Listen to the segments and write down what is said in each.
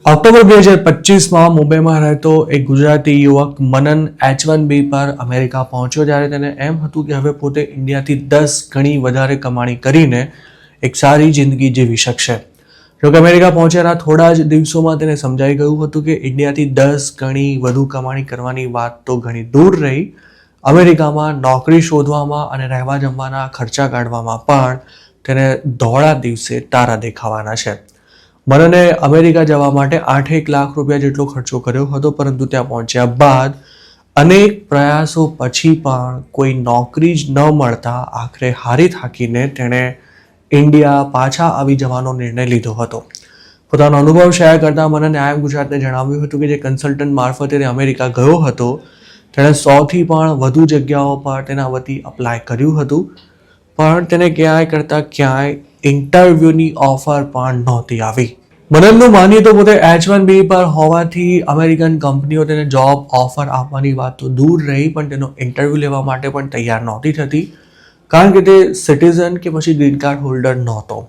October 2025માં મુંબઈમાં રહેતો એક ગુજરાતી યુવક મનન H1B પર અમેરિકા પહોંચ્યો, જ્યારે તેને એમ હતું કે હવે પોતે ઇન્ડિયાથી 10 ગણી વધારે કમાણી કરીને એક સારી જિંદગી જીવી શકશે. જોકે અમેરિકા પહોંચ્યાના થોડા જ દિવસોમાં તેને સમજાઈ ગયું હતું કે ઇન્ડિયાથી 10 ગણી વધુ કમાણી કરવાની વાત તો ઘણી દૂર રહી, અમેરિકામાં નોકરી શોધવામાં અને રહેવા જમવાના ખર્ચા કાઢવામાં પણ તેને ધોળા દિવસે તારા દેખાવાના છે. મનને અમેરિકા જવા માટે 8 લાખ રૂપિયા જેટલો ખર્ચો કર્યો હતો, પરંતુ ત્યાં પહોંચ્યા બાદ અનેક પ્રયાસો પછી પણ કોઈ નોકરી જ ન મળતા આખરે હારી થાકીને તેણે ઇન્ડિયા પાછા આવી જવાનો નિર્ણય લીધો હતો. પોતાનો અનુભવ શેર કરતા મનને આઈએમ ગુજરાતને જણાવ્યું હતું કે જે કન્સલ્ટન્ટ મારફતે તે અમેરિકા ગયો હતો, તેણે 100થી પણ વધુ જગ્યાઓ પર તેના વતી અપ્લાય કર્યું હતું, પણ તેને ક્યાંય કરતાં ક્યાંય ઇન્ટરવ્યૂની ઓફર પણ નહોતી આવી. મનનનું માનીએ તો પોતે H1B પર હોવાથી અમેરિકન કંપનીઓ તેને જોબ ઓફર આપવાની વાત તો દૂર રહી, પણ તેનો ઇન્ટરવ્યૂ લેવા માટે પણ તૈયાર નહોતી થતી, કારણ કે તે સિટીઝન કે પછી ગ્રીન કાર્ડ હોલ્ડર નહોતો.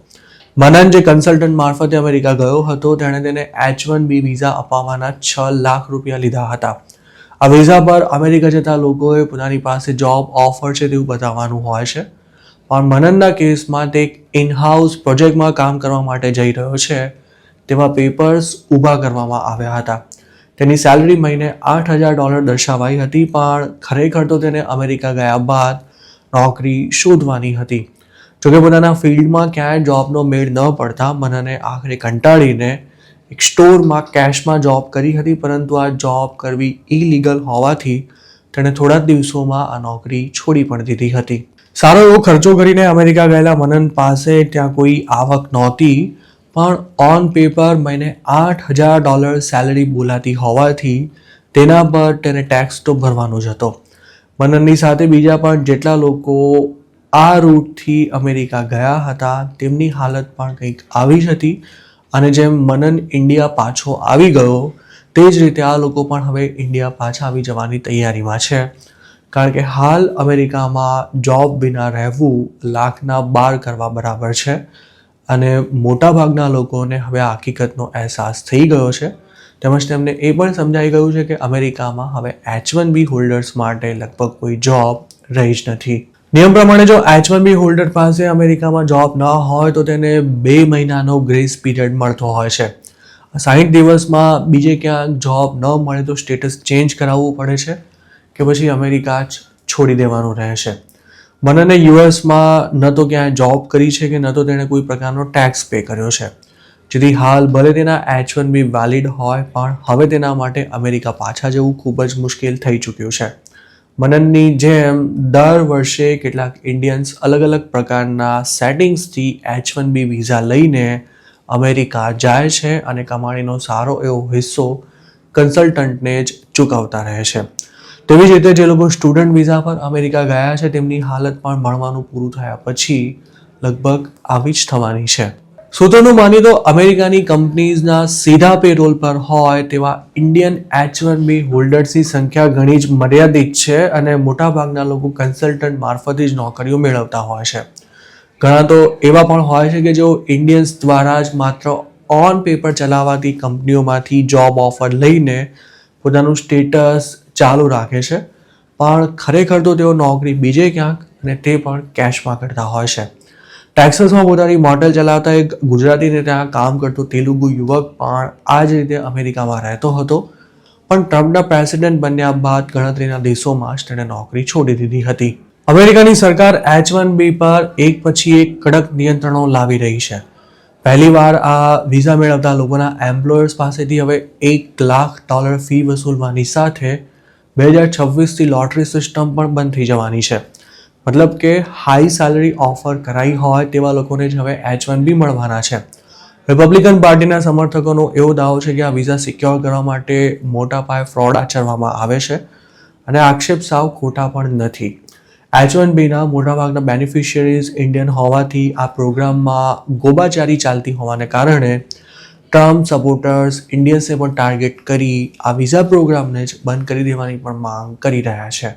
મનન જે કન્સલ્ટન્ટ મારફતે અમેરિકા ગયો હતો, તેણે તેને H1B વિઝા અપાવવાના 6 લાખ રૂપિયા લીધા હતા. આ વિઝા પર અમેરિકા જતા લોકોએ પોતાની પાસે જોબ ઓફર છે તેવું બતાવવાનું હોય છે, પણ મનનના કેસમાં તે એક ઇનહાઉસ પ્રોજેક્ટમાં કામ કરવા માટે જઈ રહ્યો છે તેવા પેપર્સ ઊભા કરવામાં આવ્યા હતા. તેની સેલરી મહિને $8,000 દર્શાવાઈ હતી, પણ ખરેખર તો તેને અમેરિકા ગયા બાદ નોકરી શોધવાની હતી. જોકે પોતાના ફિલ્ડમાં ક્યાંય જોબનો મેળ ન પડતા મનને આખરે કંટાળીને એક સ્ટોરમાં કેશમાં જોબ કરી હતી, પરંતુ આ જોબ કરવી ઇલીગલ હોવાથી તેણે થોડા જ દિવસોમાં આ નોકરી છોડી પણ દીધી હતી. સારો એવો ખર્ચો કરીને અમેરિકા ગયેલા મનન પાસે ત્યાં કોઈ આવક નહોતી, પણ ઓન પેપર મહિને $8,000 સેલરી બોલાતી હોવાથી તેના પર તેને ટેક્સ તો ભરવાનો જ હતો. મનનની સાથે બીજા પણ જેટલા લોકો આ રૂટથી અમેરિકા ગયા હતા તેમની હાલત પણ કંઈક આવી જ હતી, અને જેમ મનન ઇન્ડિયા પાછો આવી ગયો તે જ રીતે આ લોકો પણ હવે ઇન્ડિયા પાછા આવી જવાની તૈયારીમાં છે, કારણ કે હાલ અમેરિકામાં જોબ વિના રહેવું લાખના 12 કરવા બરાબર છે, અને મોટાભાગના લોકોને હવે આ હકીકતનો અહેસાસ થઈ ગયો છે. તેમજ તેમને એ પણ સમજાઈ ગયું છે કે અમેરિકામાં હવે H1B હોલ્ડર્સ માટે લગભગ કોઈ જોબ રહી જ નથી. નિયમ પ્રમાણે જો H1B હોલ્ડર પાસે અમેરિકામાં જોબ ન હોય તો તેને 2 મહિનાનો ગ્રેસ પીરિયડ મળતો હોય છે. 60 દિવસમાં બીજે ક્યાંક જોબ ન મળે તો સ્ટેટસ ચેન્જ કરાવવું પડે છે કે પછી અમેરિકા જ છોડી દેવાનું રહે છે. મનને યુએસમાં ન તો ક્યાંય જોબ કરી છે કે ન તો તેણે કોઈ પ્રકારનો ટેક્સ પે કર્યો છે, જેથી હાલ ભલે તેના H1B વેલિડ હોય પણ હવે તેના માટે અમેરિકા પાછા જવું ખૂબ જ મુશ્કેલ થઈ ચૂક્યું છે. મનનની જેમ દર વર્ષે કેટલાક ઇન્ડિયન્સ અલગ અલગ પ્રકારના સેટિંગ્સથી H1B વિઝા લઈને અમેરિકા જાય છે અને કમાણીનો સારો એવો હિસ્સો કન્સલ્ટન્ટને જ ચૂકવતા રહે છે. તેવી જ રીતે જે લોકો સ્ટુડન્ટ વિઝા પર અમેરિકા ગયા છે તેમની હાલત પણ ભણવાનું પૂરું થયા પછી લગભગ આવી જ થવાની છે. સૂત્રોનું માનીએ તો અમેરિકાની કંપનીઝના સીધા પેરોલ પર હોય તેવા ઇન્ડિયન H1B હોલ્ડર્સની સંખ્યા ઘણી જ મર્યાદિત છે, અને મોટાભાગના લોકો કન્સલ્ટન્ટ મારફતે જ નોકરીઓ મેળવતા હોય છે. ઘણા તો એવા પણ હોય છે કે જેઓ ઇન્ડિયન્સ દ્વારા જ માત્ર ઓન પેપર ચલાવાતી કંપનીઓમાંથી જોબ ઓફર લઈને પોતાનું સ્ટેટસ ચાલુ રાખે છે, પણ ખરેખર તો તેઓ નોકરી બીજે ક્યાંક, અને તે પણ કેશમાં કરતા હોય છે. ટેક્સાસમાં પોતાની મોટેલ ચલાવતા એક ગુજરાતીને ત્યાં કામ કરતો તેલુગુ યુવક પણ આ જ રીતે અમેરિકામાં રહેતો હતો, પણ ટ્રમ્પના પ્રેસિડેન્ટ બન્યા બાદ ગણતરીના દિવસોમાં જ તેણે નોકરી છોડી દીધી હતી. અમેરિકાની સરકાર H1B પર એક પછી એક કડક નિયંત્રણો લાવી રહી છે. પહેલીવાર આ વિઝા મેળવતા લોકોના એમ્પ્લોયર્સ પાસેથી હવે $1 લાખ ફી વસૂલવાની સાથે 2026થી લોટરી સિસ્ટમ પણ બંધ થઈ જવાની છે. મતલબ કે હાઈ સેલરી ઓફર કરાઈ હોય તેવા લોકોને જ હવે H1B મળવાના છે. રિપબ્લિકન પાર્ટીના સમર્થકોનો એવો દાવો છે કે આ વિઝા સિક્યોર કરવા માટે મોટા પાયે ફ્રોડ આચરવામાં આવે છે, અને આક્ષેપ સાવ ખોટા પણ નથી. H1Bના મોટાભાગના બેનિફિશિયરીઝ ઇન્ડિયન હોવાથી આ પ્રોગ્રામમાં ગોબાચારી ચાલતી હોવાને કારણે ટ્રમ્પ સપોર્ટર્સ ઇન્ડિયન્સને પણ ટાર્ગેટ કરી આ વિઝા પ્રોગ્રામને જ બંધ કરી દેવાની પણ માંગ કરી રહ્યા છે.